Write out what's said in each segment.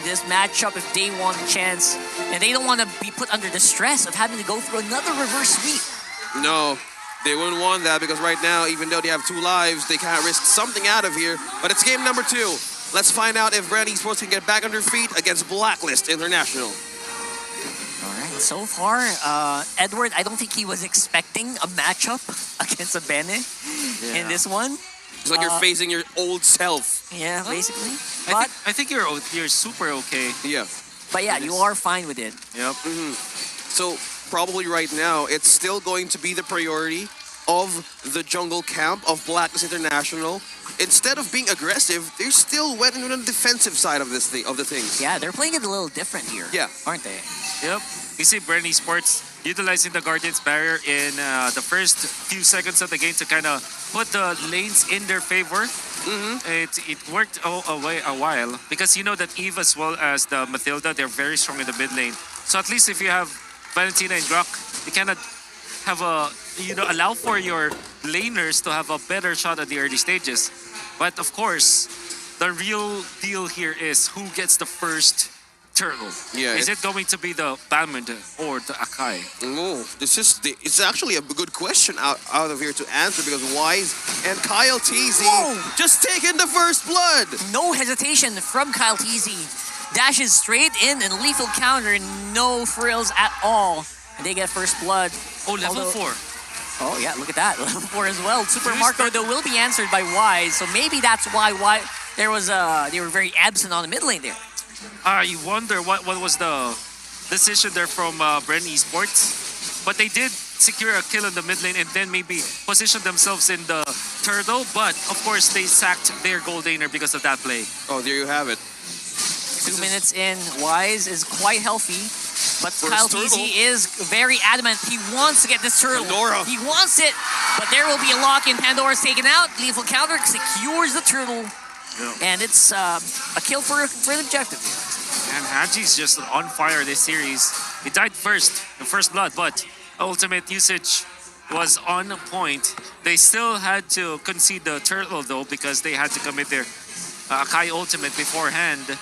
this matchup if they want a chance. And they don't want to be put under the stress of having to go through another reverse sweep. No, they wouldn't want that because right now, even though they have 2 lives, they can't risk something out of here. But it's game number 2. Let's find out if Bren Esports can get back on their feet against BLacklist International. All right, so far, Edward, I don't think he was expecting a matchup against a Bene in this one. It's like you're facing your old self. Yeah, basically. I think you're super okay. Yeah. But yeah, you are fine with it. Yep. So probably right now, it's still going to be the priority of the jungle camp of BLacklist International. Instead of being aggressive, they're still wet on the defensive side of this thing, of the things. Yeah, they're playing it a little different here. Yeah. Aren't they? Yep. You see Bren Esports utilizing the Guardian's Barrier in the first few seconds of the game to kind of put the lanes in their favor. It worked a while because you know that Eve as well as the Mathilda, they're very strong in the mid lane. So at least if you have Valentina and Grok, you cannot have allow for your laners to have a better shot at the early stages. But of course, the real deal here is who gets the first turtle. Yeah, is it going to be the Balmond or the Akai? Oh, it's actually a good question out of here to answer because Wise and Kyle TZ just taking the first blood. No hesitation from Kyle TZ. Dashes straight in and lethal counter, no frills at all. And they get first blood. Oh, level 4. Oh yeah, look at that. Level 4 as well. Super Marco though will be answered by Wise, so maybe that's why they were very absent on the mid lane there. You wonder what was the decision there from Bren Esports. But they did secure a kill in the mid lane and then maybe position themselves in the turtle. But of course they sacked their gold laner because of that play. Oh, there you have it. 2 minutes in, Wise is quite healthy. But Kyle TZ is very adamant. He wants to get this turtle. Pandora. He wants it. But there will be a lock-in. Pandora's taken out. Lethal counter secures the turtle. Yeah. And it's a kill for the objective. And Haji's just on fire this series. He died first, in first blood, but ultimate usage was on point. They still had to concede the turtle though because they had to commit their Akai ultimate beforehand,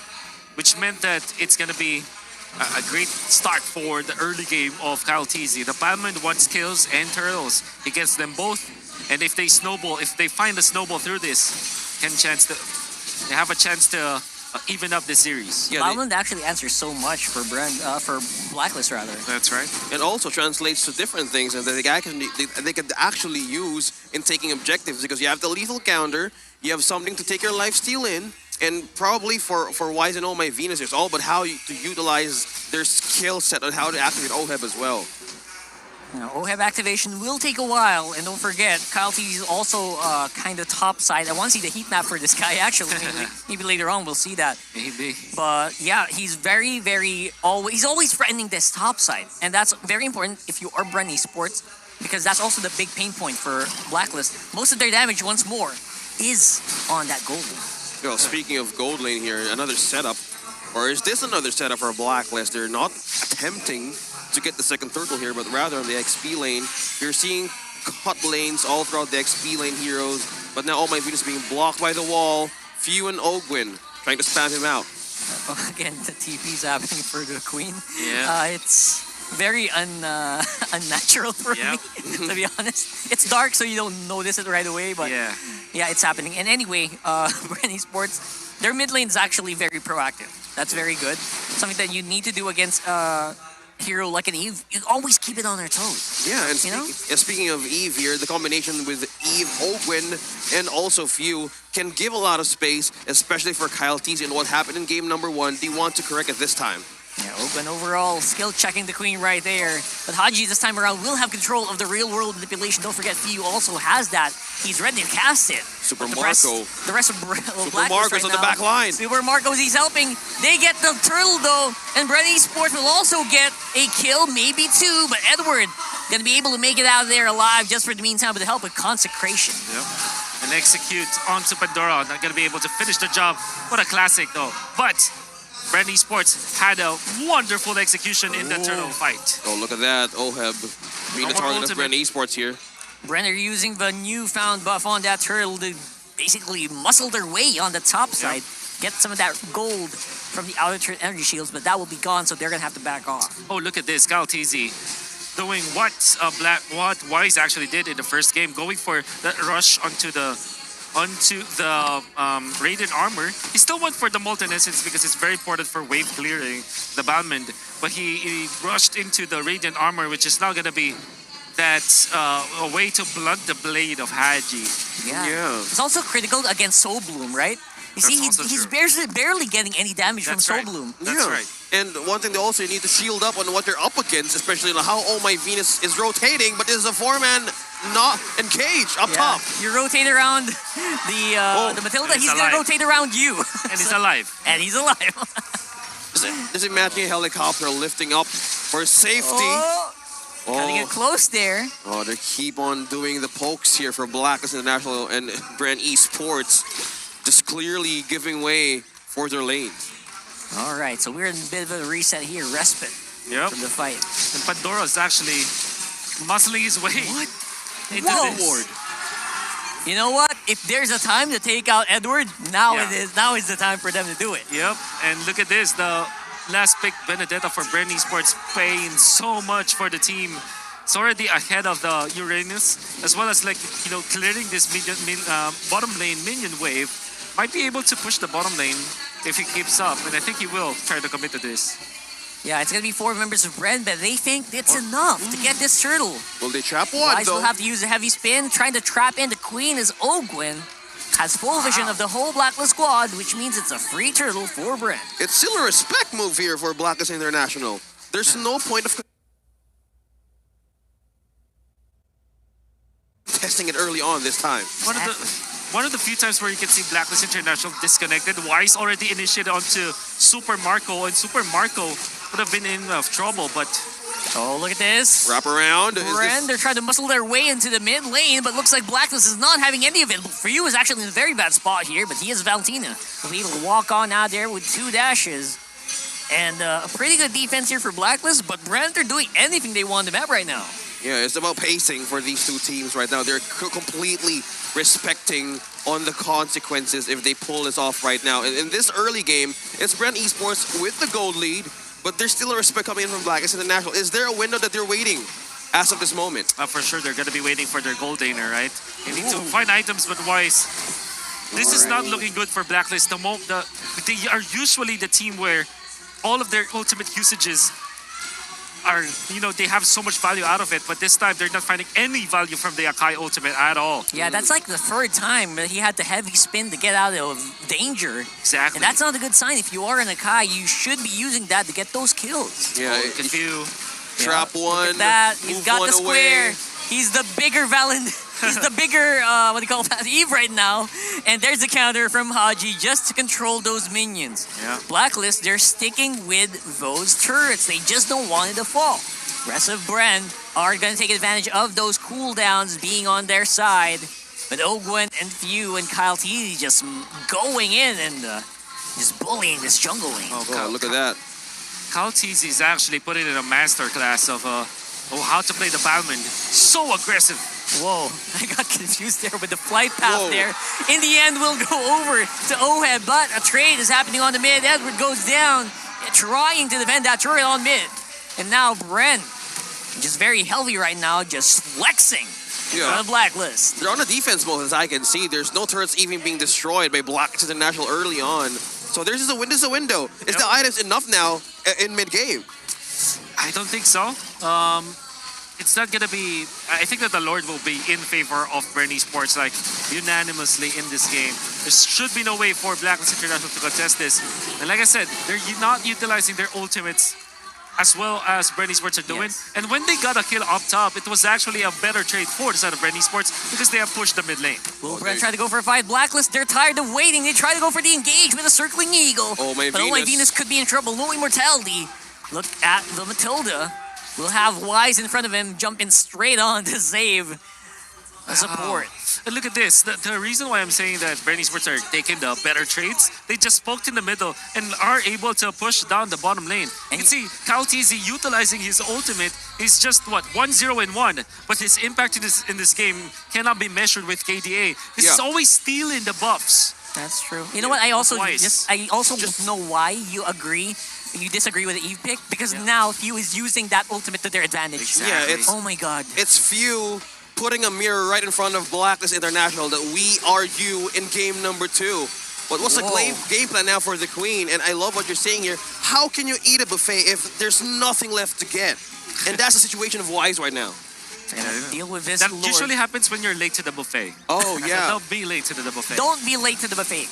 which meant that it's going to be a great start for the early game of Kyle TZ. The Balmond wants kills and turtles. He gets them both. And if they snowball, if they find the snowball through this, they have a chance to even up the series. Yeah, Balmond actually answers so much for BLacklist rather. That's right. It also translates to different things and that they can actually use in taking objectives because you have the lethal counter, you have something to take your lifesteal in, and probably for Wise and Oh My Venus, it's all about how to utilize their skill set on how to activate OHEB as well. Now, OHEB activation will take a while, and don't forget, Kyle T is also kind of top side. I want to see the heat map for this guy, actually. Maybe later on we'll see that. Maybe. But yeah, he's he's always threatening this top side. And that's very important if you are Bren Esports, because that's also the big pain point for BLacklist. Most of their damage, once more, is on that gold lane. Well, speaking of gold lane here, another setup. Or is this another setup for BLacklist? They're not attempting to get the second turtle here, but rather on the XP lane. You're seeing cut lanes all throughout the XP lane heroes, but now all my Venus being blocked by the wall. Few and Ogwin trying to spam him out. Again, the TP's happening for the queen. Yeah. It's very unnatural for me, to be honest. It's dark, so you don't notice it right away, but yeah, it's happening. And anyway, Bren Esports, their mid lane is actually very proactive. That's very good. Something that you need to do against hero like an Eve. You always keep it on their toes. Yeah, and speaking of Eve here, the combination with Eve, Ogwin, and also Few can give a lot of space, especially for Kyle TZ. And what happened in game number 1, they want to correct it this time. Yeah, Ogwin overall skill checking the queen right there. But Haji this time around will have control of the real world manipulation. Don't forget, Few also has that. He's ready to cast it. Super The Marco. rest of Super Marco's on the back line. Super Marco's, he's helping. They get the turtle though. And Bren Esports will also get a kill, maybe 2. But Edward gonna be able to make it out of there alive just for the meantime with the help of Consecration. Yep. And execute onto Pandora. Not gonna be able to finish the job. What a classic though. But Bren Esports had a wonderful execution in the turtle fight. Oh, look at that. OHEB being the target of Bren Esports here. Bren are using the newfound buff on that turtle to basically muscle their way on the top side. Get some of that gold from the outer turret energy shields, but that will be gone, so they're going to have to back off. Oh, look at this. Cal TZ doing what Wise actually did in the first game, going for that rush onto the Radiant Armor. He still went for the Molten Essence because it's very important for wave clearing the Balmond, but he rushed into the Radiant Armor, which is now going to be that a way to blunt the blade of Haji. Yeah. It's also critical against Soul Bloom, right? You see, he's barely getting any damage from Soul Bloom. That's right. And one thing they also need to shield up on what they're up against, especially on how Oh My Venus is rotating, but there's a 4-man not engaged up top. You rotate around the Matilda, he's going to rotate around you. And he's alive. And he's alive. Just imagine a helicopter lifting up for safety. Gotta get close there. Oh, they keep on doing the pokes here for BLacklist International and Bren Esports, just clearly giving way for their lane. All right, so we're in a bit of a reset here, respite from the fight. And Pandora's actually muscling his way into this. You know what? If there's a time to take out Edward, now it is. Now is the time for them to do it. Yep, and look at this. The last pick, Benedetta for Bren Esports, paying so much for the team. It's already ahead of the Uranus, as well as clearing this bottom lane minion wave. Might be able to push the bottom lane if he keeps up, and I think he will try to commit to this. Yeah, it's going to be 4 members of Bren, but they think it's enough to get this turtle. Will they trap one, Wise will have to use a heavy spin, trying to trap in the queen as Ogwyn has full vision of the whole BLacklist squad, which means it's a free turtle for Bren. It's still a respect move here for BLacklist International. There's no point of testing it early on this time. One of the few times where you can see BLacklist International disconnected. Wise already initiated onto Super Marco, and Super Marco would have been in trouble, but... Oh, look at this. Wrap around. Bren, they're trying to muscle their way into the mid lane, but looks like BLacklist is not having any of it. For you is actually in a very bad spot here, but he is Valentina. He'll be able to walk on out there with 2 dashes. And a pretty good defense here for BLacklist, but Bren, they're doing anything they want on the map right now. Yeah, it's about pacing for these two teams right now. They're completely respecting on the consequences if they pull this off right now. In this early game, it's Bren Esports with the gold lead, but there's still a respect coming in from BLacklist International. Is there a window that they're waiting as of this moment? For sure, they're going to be waiting for their gold laner, right? They need to find items, but Wise. This is not looking good for BLacklist. They are usually the team where all of their ultimate usages are, they have so much value out of it, but this time they're not finding any value from the Akai ultimate at all. Yeah, that's like the 3rd time that he had the heavy spin to get out of danger. Exactly. And that's not a good sign. If you are an Akai, you should be using that to get those kills. Yeah, if you trap one, look at that. He's got the square. Away. He's the bigger He's the bigger, Eve right now. And there's the counter from Haji just to control those minions. Yeah. BLacklist, they're sticking with those turrets. They just don't want it to fall. Rest of Bren are going to take advantage of those cooldowns being on their side. But Ogwyn and Few and Kyle T just going in and just bullying this jungle lane. Oh, God, look at that. Kyle TZ is actually putting in a masterclass of how to play the Balmond. So aggressive. Whoa, I got confused there with the flight path there. In the end, we'll go over to Ohead, but a trade is happening on the mid. Edward goes down, trying to defend that turret on mid. And now Bren, just very healthy right now, just flexing on the BLacklist. They're on the defense mode, as I can see. There's no turrets even being destroyed by BLacklist International early on. So there's just a window. Is the items enough now in mid-game? I don't think so. It's not gonna be. I think that the Lord will be in favor of Bren Esports, like unanimously in this game. There should be no way for BLacklist International to contest this. And like I said, they're not utilizing their ultimates as well as Bren Esports are doing. Yes. And when they got a kill up top, it was actually a better trade for the side of Bren Esports because they have pushed the mid lane. Will Bren try to go for a fight? BLacklist, they're tired of waiting. They try to go for the engage with a circling eagle. Oh my but Venus could be in trouble. No immortality. Look at the Matilda. We'll have Wise in front of him, jumping straight on to save the support. And look at this. The reason why I'm saying that Bren Esports are taking the better trades, they just poked in the middle and are able to push down the bottom lane. You can see Kyle TZ utilizing his ultimate is just, 1-0-1. But his impact in this game cannot be measured with KDA. He's always stealing the buffs That's true. You know what? I also Twice. know why you disagree with the Eve pick, because now Few is using that ultimate to their advantage. Exactly. Yeah, Oh my god. it's few putting a mirror right in front of Blacklist International that we are you in game number 2. But what's the game plan now for the Queen? And I love what you're saying here. How can you eat a buffet if there's nothing left to get? And that's the situation of Wise right now. Deal with this. That Lord. usually happens when you're late to the buffet. Oh, yeah. Don't be late to the buffet. Don't be late to the buffet.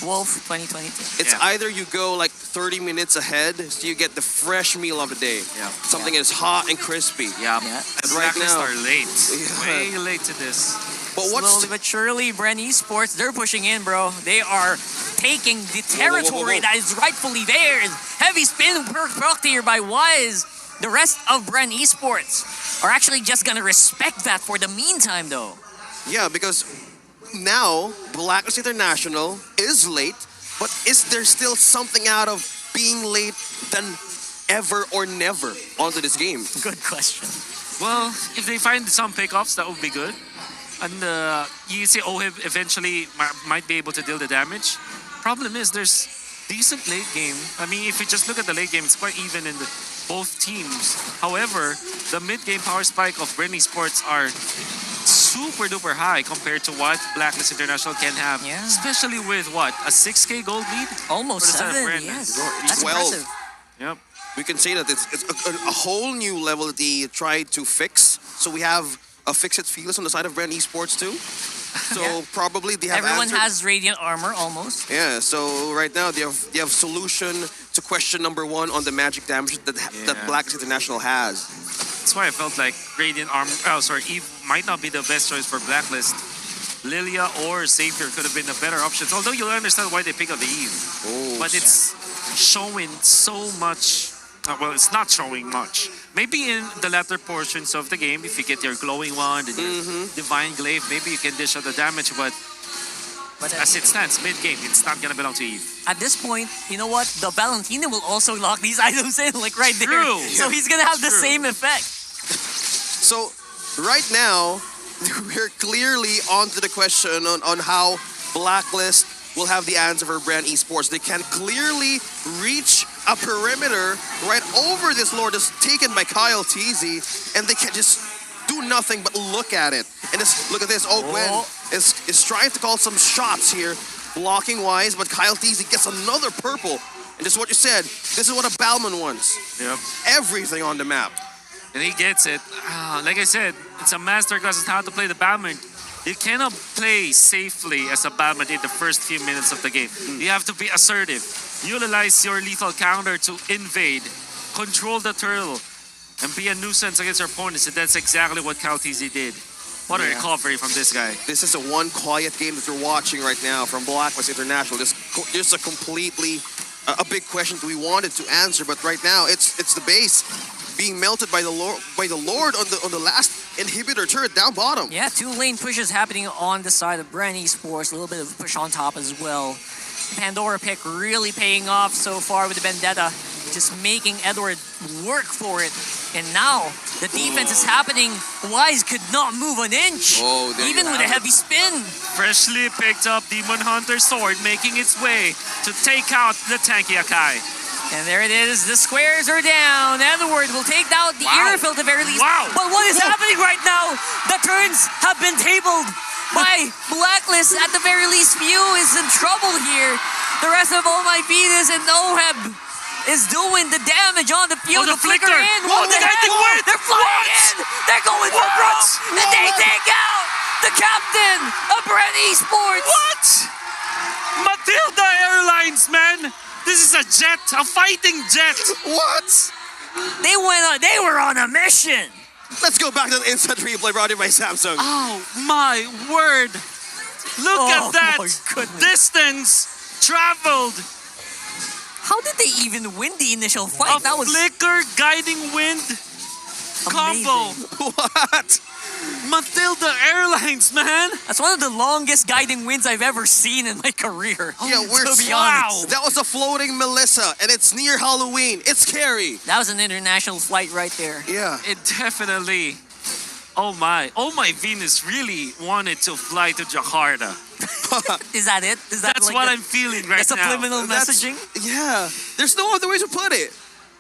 Wolf 2022. It's Yeah. either you go like 30 minutes ahead so you get the fresh meal of the day. Yeah. Something that is hot and crispy. Yeah. Yeah. And Right Blacklist now- are late. Yeah. Way late to this. But what's Slowly but surely, Bren Esports, they're pushing in, bro. They are taking the territory that is rightfully theirs. Heavy spin proc here by Wise. The rest of Bren Esports are actually just gonna respect that for the meantime, though. Yeah, because now Blacklist International is late, but is there still something out of being late than ever or never onto this game? Good question. Well, if they find some pickoffs, that would be good. And you see Ohib eventually might be able to deal the damage. Problem is there's decent late game. I mean, if you just look at the late game, it's quite even in both teams. However, the mid game power spike of Bren Esports are super duper high compared to what Blacklist International can have. Yeah. Especially with what? A 6K gold lead? Almost For the 7, Bren. yes. It's That's 12. impressive. Yep. We can say that it's a whole new level that they tried to fix. So we have a Fix It Fearless on the side of Bren Esports too. So Yeah. probably they have Everyone answered. has radiant armor, almost. Yeah, so right now they have solution to question number 1 on the magic damage that Blacklist International has. That's why I felt like Radiant Armor, Eve might not be the best choice for Blacklist. Lilia or Xavier could have been the better options. Although you'll understand why they pick up the Eve. Oh, But it's showing so much. Well, it's not showing much. Maybe in the latter portions of the game, if you get your glowing wand and your divine glaive, maybe you can dish out the damage. But But as it stands, mid game, it's not gonna belong to Eve. at this point, you know what? The Valentina will also lock these items in, like right there. True. So he's gonna have the True. same effect. So right now we're clearly onto the question on how Blacklist will have the answer for Bren Esports. They can clearly reach a perimeter right over this lord that's taken by Kyle Teasy, and they can just do nothing but look at it. And just look at this. Gwen is trying to call some shots here, blocking Wise, but Kyle Teasy gets another purple. And this is what you said. This is what a Balman wants. Yep. Everything on the map. And he gets it. Like I said, it's a masterclass on how to play the Balmond. You cannot play safely as a Balmond in the first few minutes of the game. You have to be assertive. Utilize your lethal counter to invade, control the turtle, and be a nuisance against your opponents. And that's exactly what Kaltizi did. What a recovery from this guy. This is the one quiet game that you're watching right now from Blacklist International. There's a completely a big question that we wanted to answer, but right now it's the base being melted by the Lord on the last inhibitor turret down bottom. Yeah, 2 lane pushes happening on the side of Bren Esports. A little bit of a push on top as well. Pandora pick really paying off so far with the Vendetta. Just making Edward work for it. And now, the defense is happening. Wise could not move an inch. Oh, there even you with a have heavy spin. Freshly picked up Demon Hunter Sword, making its way to take out the tanky Akai. And there it is. The squares are down. Edward will take out the airfield at the very least. Wow. But what is happening right now? The turns have been tabled by Blacklist. At the very least, Few is in trouble here. The rest of Oh My Venus and Oheb is doing the damage on the field. Oh, the the flicker flicker. in. Oh, What the the heck? guiding wind. They're flying in. They're going for broke. And they take out the captain of Bren Esports. What? Matilda Airlines, man. This is a jet, a fighting jet. What? They were on a mission. Let's go back to the instant replay brought to you by Samsung. Oh my word. Look Oh at that my goodness. distance traveled. How did they even win the initial fight? A That was flicker guiding wind combo. amazing. What? Matilda Airlines, man. That's one of the longest guiding wins I've ever seen in my career. Yeah, we're to be wow. honest. That was a floating Melissa, and it's near Halloween. It's scary. That was an international flight right there. Yeah. It definitely. Oh my Venus really wanted to fly to Jakarta. Is that it? Is that That's like what the I'm feeling right now. subliminal That's- messaging? Yeah, there's no other way to put it.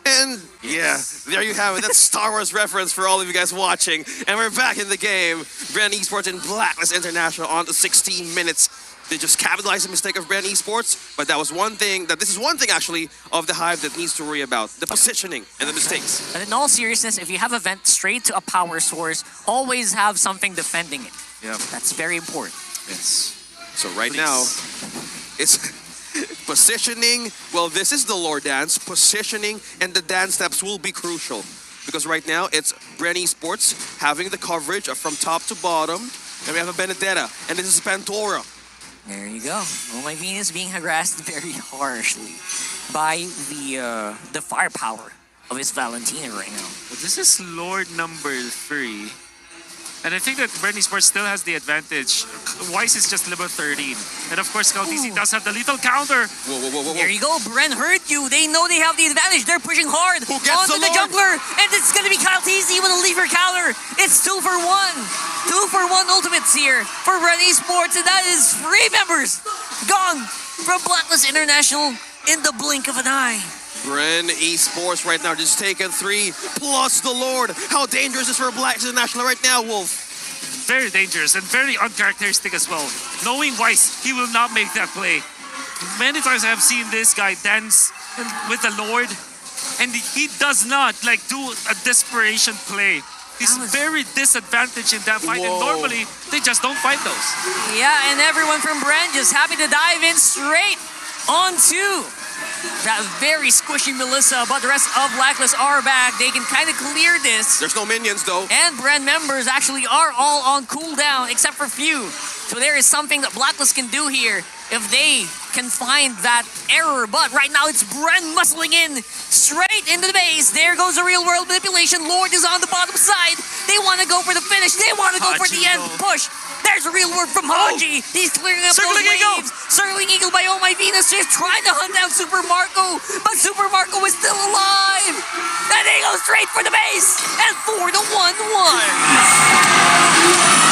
And yeah, there you have it. That's Star Wars reference for all of you guys watching. And we're back in the game. Bren Esports and BLacklist International on to 16 minutes. They just capitalized the mistake of Bren Esports, but that was one thing, this is one thing actually of the Hive that needs to worry about, the positioning and the mistakes. But in all seriousness, if you have a vent straight to a power source, always have something defending it. Yeah. That's very important. Yes. So right Please. now, it's positioning. Well, this is the lore dance. Positioning and the dance steps will be crucial. Because right now, it's Bren Esports having the coverage from top to bottom. And we have a Benedetta. And this is Pantora. There you go. Oh, my Venus being harassed very harshly by the firepower of his Valentina right now. But this is Lord number 3. And I think that Bren Esports still has the advantage. Weiss is just level 13. And of course, Caltisi does have the lethal counter. Whoa, whoa, whoa, whoa. There you go. Bren heard you. They know they have the advantage. They're pushing hard Who gets onto the the Lord? jungler. And it's going to be Kyle TZ with a lever counter. It's 2 for 1. 2 for 1 ultimates here for Bren Esports. And that is 3 members gone from BLacklist International in the blink of an eye. Bren Esports right now just taking 3 plus the Lord. How dangerous is for BLacklist International right now, Wolf? Very dangerous and very uncharacteristic as well. Knowing Weiss, he will not make that play. Many times I have seen this guy dance with the Lord, and he does not like do a desperation play. He's very disadvantaged in that fight, and Whoa. normally they just don't fight those. Yeah, and everyone from Bren just happy to dive in straight onto that very squishy Melissa, but the rest of BLacklist are back. They can kind of clear this. There's no minions though. And Bren members actually are all on cooldown, except for few. So there is something that BLacklist can do here if they can find that error. But right now it's Bren muscling in straight into the base. There goes the real world manipulation. Lord is on the bottom side. They want to go for the finish. They want to go for the end push. There's a real word from Haji. He's clearing up Circling those Eagle. waves. Circling Eagle by Oh My Venus, just trying to hunt down Super Marco. But Super Marco is still alive. And they go straight for the base. And for the 1-1.